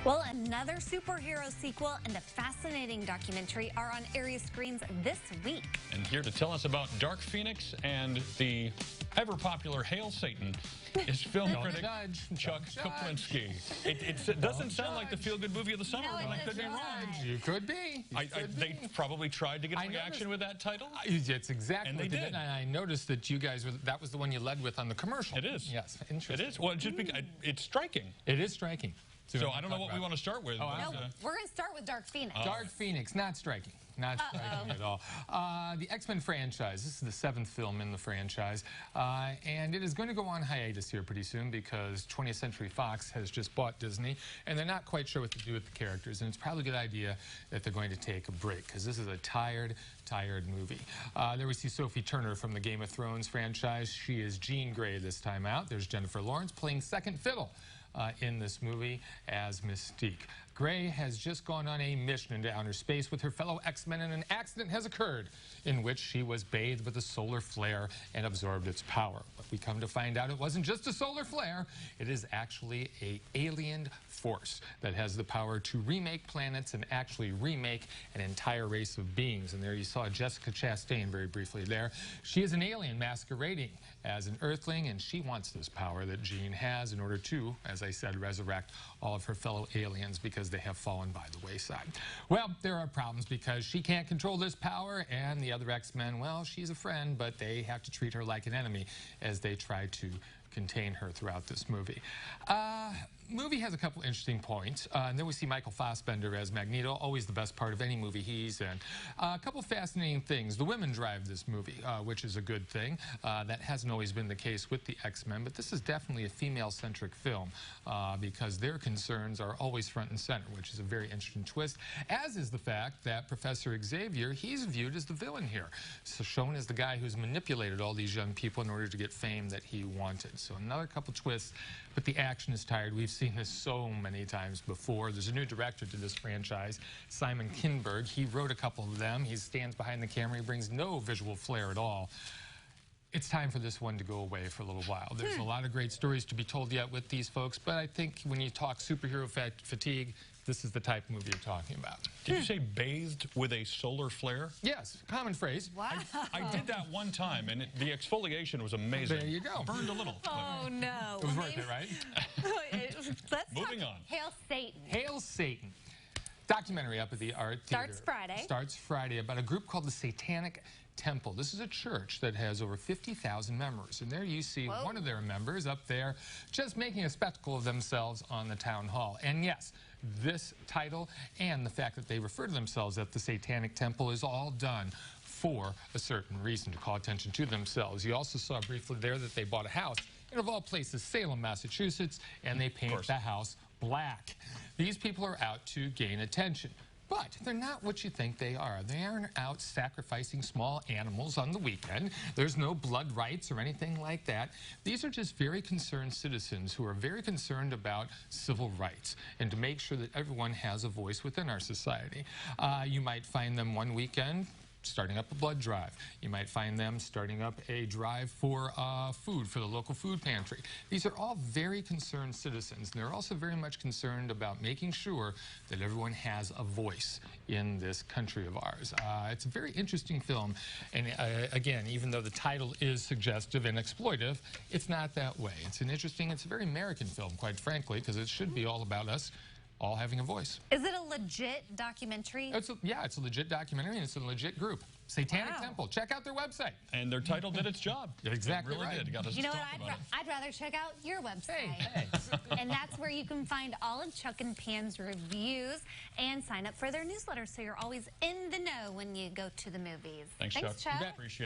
Well, another superhero sequel and a fascinating documentary are on area screens this week. And here to tell us about Dark Phoenix and the ever-popular Hail Satan is film critic Chuck Pam. It doesn't sound like the feel-good movie of the summer, but I could be wrong. You could be. They probably tried to get a reaction with that title. It's exactly and what they did. And I noticed that you guys, that was the one you led with on the commercial. It is. Yes, interesting. It is. Well, it's striking. It is striking. So I don't know what we want to start with. No, we're going to start with Dark Phoenix. Dark Phoenix, not striking. Not striking at all. The X-Men franchise, this is the 7th film in the franchise, and it is going to go on hiatus here pretty soon because 20th Century Fox has just bought Disney, and they're not quite sure what to do with the characters, and it's probably a good idea that they're going to take a break because this is a tired movie. There we see Sophie Turner from the Game of Thrones franchise. She is Jean Grey this time out. There's Jennifer Lawrence playing second fiddle in this movie as Mystique. Grey has just gone on a mission into outer space with her fellow X-Men, and an accident has occurred in which she was bathed with a solar flare and absorbed its power. But we come to find out it wasn't just a solar flare, it is actually an alien force that has the power to remake planets and actually remake an entire race of beings. And there you saw Jessica Chastain very briefly there. She is an alien masquerading as an Earthling, and she wants this power that Jean has in order to, as I said, resurrect all of her fellow aliens because they have fallen by the wayside. Well, there are problems because she can't control this power, and the other X-Men, well, she's a friend, but they have to treat her like an enemy as they try to contain her throughout this movie. Movie has a couple interesting points. And then we see Michael Fassbender as Magneto, always the best part of any movie he's in. A couple fascinating things. The women drive this movie, which is a good thing. That hasn't always been the case with the X-Men, but this is definitely a female-centric film because their concerns are always front and center, which is a very interesting twist, as is the fact that Professor Xavier, he's viewed as the villain here. So shown as the guy who's manipulated all these young people in order to get fame that he wanted. So another couple twists, but the action is tired. We've seen this so many times before. There's a new director to this franchise, Simon Kinberg. He wrote a couple of them. He stands behind the camera. He brings no visual flair at all. It's time for this one to go away for a little while. There's a lot of great stories to be told yet with these folks, but I think when you talk superhero fatigue, this is the type of movie you're talking about. Did you say bathed with a solar flare? Yes, common phrase. Wow. I did that one time, and the exfoliation was amazing. There you go. Burned a little. Oh, no. It was worth it, right? Moving on. Hail Satan. Hail Satan. Documentary up at the Art Theater. Starts Friday. Starts Friday about a group called the Satanic Temple. This is a church that has over 50,000 members. And there you see one of their members up there just making a spectacle of themselves on the town hall. And yes, this title and the fact that they refer to themselves as the Satanic Temple is all done for a certain reason, to call attention to themselves. You also saw briefly there that they bought a house in, of all places, Salem, Massachusetts, and they paint the house black. These people are out to gain attention. But they're not what you think they are. They aren't out sacrificing small animals on the weekend. There's no blood rights or anything like that. These are just very concerned citizens who are very concerned about civil rights and to make sure that everyone has a voice within our society. You might find them one weekend starting up a blood drive. You might find them starting up a drive for food for the local food pantry. These are all very concerned citizens, and they're also very much concerned about making sure that everyone has a voice in this country of ours. It's a very interesting film, and again, even though the title is suggestive and exploitive, it's not that way. It's a very American film, quite frankly, because it should be all about us all having a voice. Is it a legit documentary? Yeah, it's a legit documentary, and it's a legit group. Satanic Temple. Check out their website. And their title did its job. Exactly it really did. Got us you know to what? I'd rather check out your website. Hey. And that's where you can find all of Chuck and Pam's reviews and sign up for their newsletter so you're always in the know when you go to the movies. Thanks, Chuck. Appreciate it.